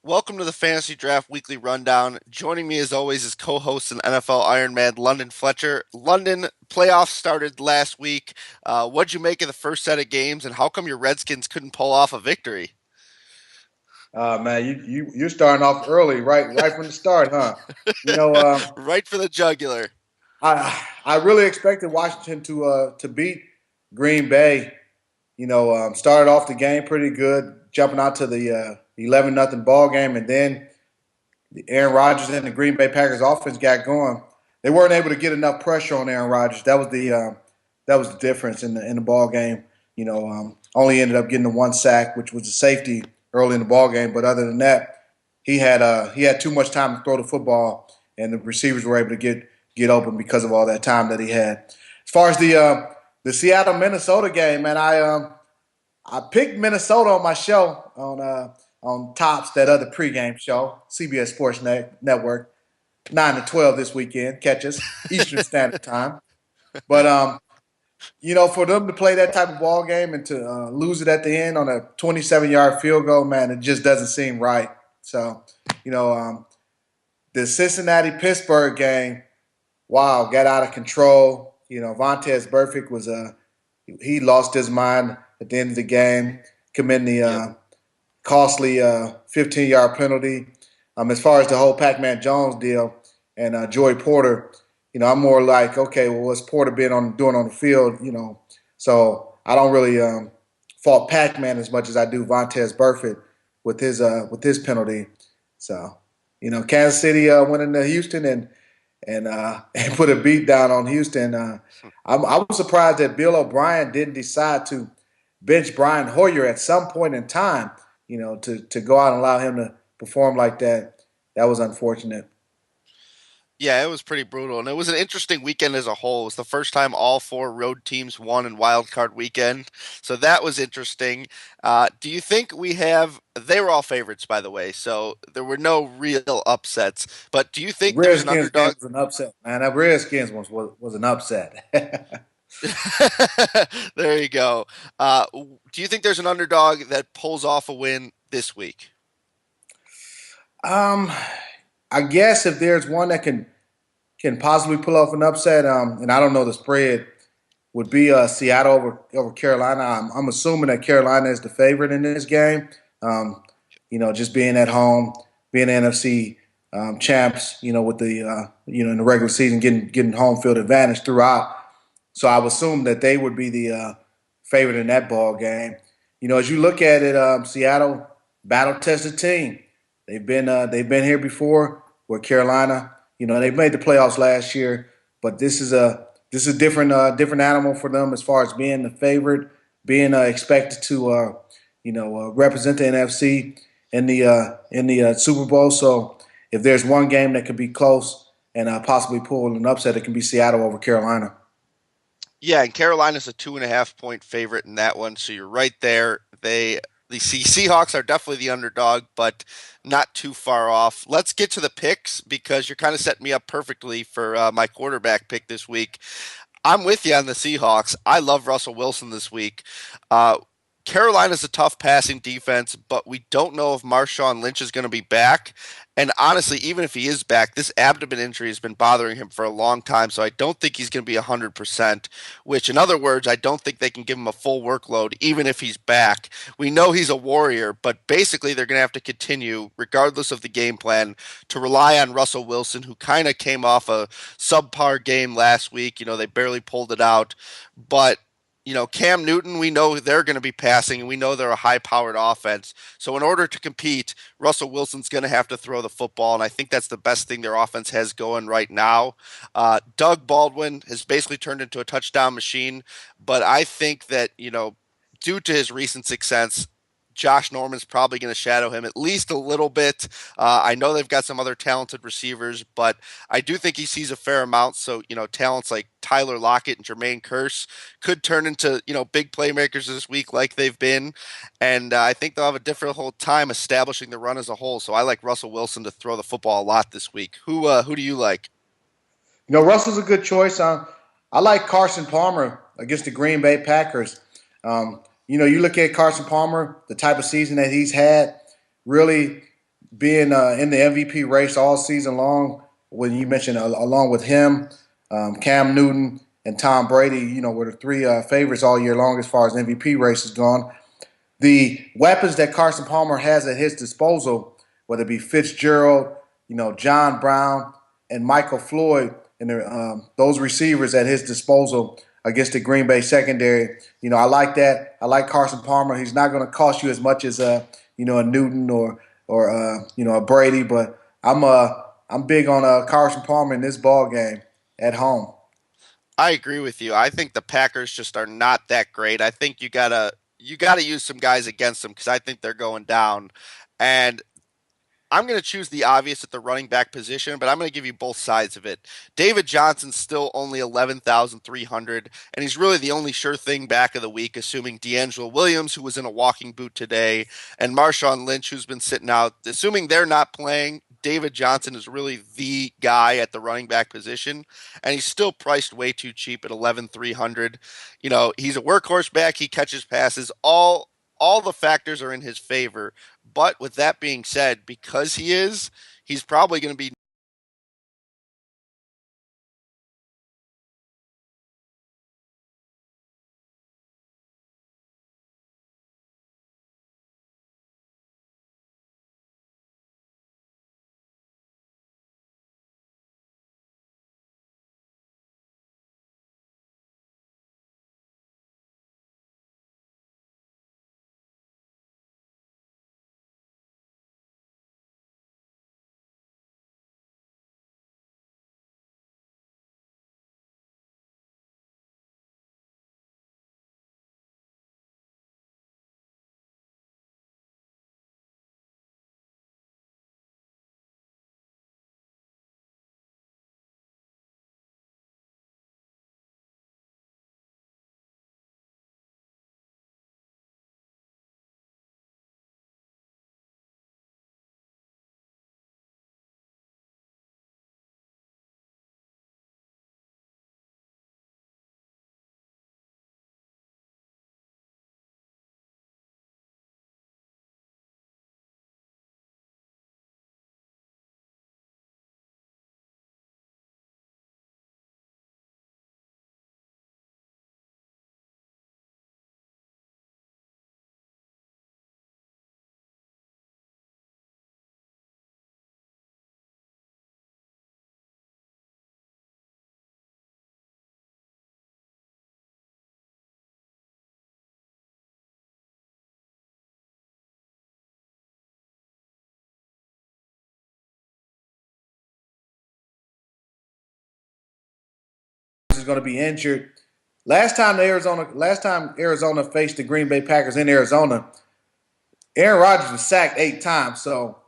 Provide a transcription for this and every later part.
Welcome to the Fantasy Draft Weekly Rundown. Joining me as always is co-host and NFL Iron Man London Fletcher. London, playoffs started last week. What'd you make of the first set of games, and how come your Redskins couldn't pull off a victory? Man, you're starting off early, right from the start, huh? You know, Right for the jugular. I really expected Washington to beat Green Bay. Started off the game pretty good, jumping out to the 11-0 ball game, and then the Aaron Rodgers and the Green Bay Packers offense got going. They weren't able to get enough pressure on Aaron Rodgers. That was the difference in the ball game. Only ended up getting the one sack, which was a safety early in the ball game. But other than that, he had too much time to throw the football, and the receivers were able to get open because of all that time that he had. As far as the Seattle Minnesota game, man, I picked Minnesota on my show on Tops, that other pregame show, CBS Sports Network, 9 to 12 this weekend. Catch us Eastern Standard Time. But for them to play that type of ball game and to lose it at the end on a 27-yard field goal, man, it just doesn't seem right. So, you know, um, the Cincinnati Pittsburgh game, wow, got out of control. Vontez Burfict he lost his mind at the end of the game, committing the Yep. costly 15-yard penalty. As far as the whole Pac-Man Jones deal and Joey Porter, I'm more like, okay, well, what's Porter doing on the field? So I don't really fault Pac-Man as much as I do Vontez Burfict with his penalty. So Kansas City went into Houston and and put a beat down on Houston. I was surprised that Bill O'Brien didn't decide to bench Brian Hoyer at some point in time. To go out and allow him to perform like that. That was unfortunate. Yeah, it was pretty brutal, and it was an interesting weekend as a whole. It was the first time all four road teams won in Wild Card Weekend, so that was interesting. Do you think we have? They were all favorites, by the way, so there were no real upsets. But do you The think there's an Redskins game underdog? was an upset, man. That Redskins was an upset. There you go. Do you think there's an underdog that pulls off a win this week? um, I guess if there's one that can possibly pull off an upset, and I don't know the spread, would be Seattle over Carolina. I'm assuming that Carolina is the favorite in this game. Um, just being at home, being NFC champs, with the in the regular season, getting home field advantage throughout. So I would assume that they would be the favorite in that ball game. As you look at it, Seattle battle tested team. They've been here before with Carolina. They made the playoffs last year, but this is a different animal for them as far as being the favorite, being expected to represent the NFC in the Super Bowl. So if there's one game that could be close and possibly pull an upset, it can be Seattle over Carolina. Yeah, and Carolina's a 2.5 point favorite in that one, so you're right there. The Seahawks are definitely the underdog, but not too far off. Let's get to the picks because you're kind of setting me up perfectly for my quarterback pick this week. I'm with you on the Seahawks. I love Russell Wilson this week. Uh, Carolina's a tough passing defense, but we don't know if Marshawn Lynch is going to be back. And honestly, even if he is back, this abdomen injury has been bothering him for a long time, so I don't think he's going to be 100%, which, in other words, I don't think they can give him a full workload, even if he's back. We know he's a warrior, but basically they're going to have to continue, regardless of the game plan, to rely on Russell Wilson, who kind of came off a subpar game last week. They barely pulled it out. But Cam Newton, we know they're going to be passing, and we know they're a high-powered offense. So in order to compete, Russell Wilson's going to have to throw the football, and I think that's the best thing their offense has going right now. Doug Baldwin has basically turned into a touchdown machine, but I think that due to his recent success, Josh Norman's probably going to shadow him at least a little bit. I know they've got some other talented receivers, but I do think he sees a fair amount. So, talents like Tyler Lockett and Jermaine Curse could turn into, big playmakers this week like they've been. And I think they'll have a difficult time establishing the run as a whole. So I like Russell Wilson to throw the football a lot this week. Who do you like? Russell's a good choice. I like Carson Palmer against the Green Bay Packers. You look at Carson Palmer, the type of season that he's had, really being in the MVP race all season long. When you mentioned along with him, Cam Newton and Tom Brady, were the three favorites all year long as far as MVP race is gone. The weapons that Carson Palmer has at his disposal, whether it be Fitzgerald, John Brown, and Michael Floyd, and those receivers at his disposal against the Green Bay secondary. I like that. I like Carson Palmer. He's not going to cost you as much as a Newton or a Brady, but I'm big on Carson Palmer in this ball game at home. I agree with you. I think the Packers just are not that great. I think you gotta use some guys against them because I think they're going down. And I'm going to choose the obvious at the running back position, but I'm going to give you both sides of it. David Johnson's still only 11,300, and he's really the only sure thing back of the week, assuming D'Angelo Williams, who was in a walking boot today, and Marshawn Lynch, who's been sitting out. Assuming they're not playing, David Johnson is really the guy at the running back position, and he's still priced way too cheap at 11,300. He's a workhorse back. He catches passes. All the factors are in his favor. But with that being said, because he's probably going to be Is going to be injured. Last time Arizona faced the Green Bay Packers in Arizona, Aaron Rodgers was sacked 8 times. So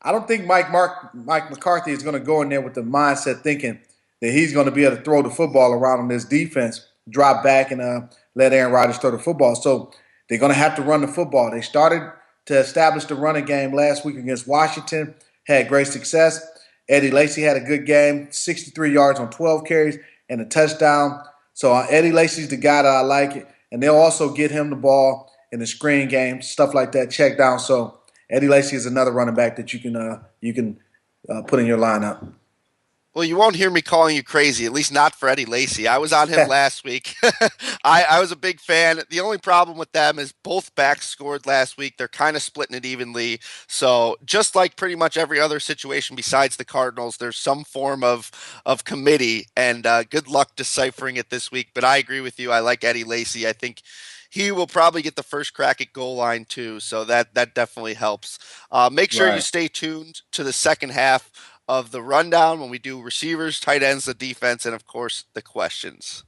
I don't think Mike McCarthy is going to go in there with the mindset thinking that he's going to be able to throw the football around on this defense, drop back and let Aaron Rodgers throw the football. So they're going to have to run the football. They started to establish the running game last week against Washington, had great success. Eddie Lacy had a good game, 63 yards on 12 carries and a touchdown. So Eddie Lacy's the guy that I like, and they'll also get him the ball in the screen game, stuff like that, check down. So Eddie Lacy is another running back that you can put in your lineup. well, you won't hear me calling you crazy, at least not for Eddie Lacy. I was on him last week. I was a big fan. The only problem with them is both backs scored last week. They're kind of splitting it evenly. So just like pretty much every other situation besides the Cardinals, there's some form of committee, and good luck deciphering it this week. But I agree with you. I like Eddie Lacy. I think he will probably get the first crack at goal line too, so that definitely helps. Make sure you Right. stay tuned to the second half of the rundown when we do receivers, tight ends, the defense, and of course the questions.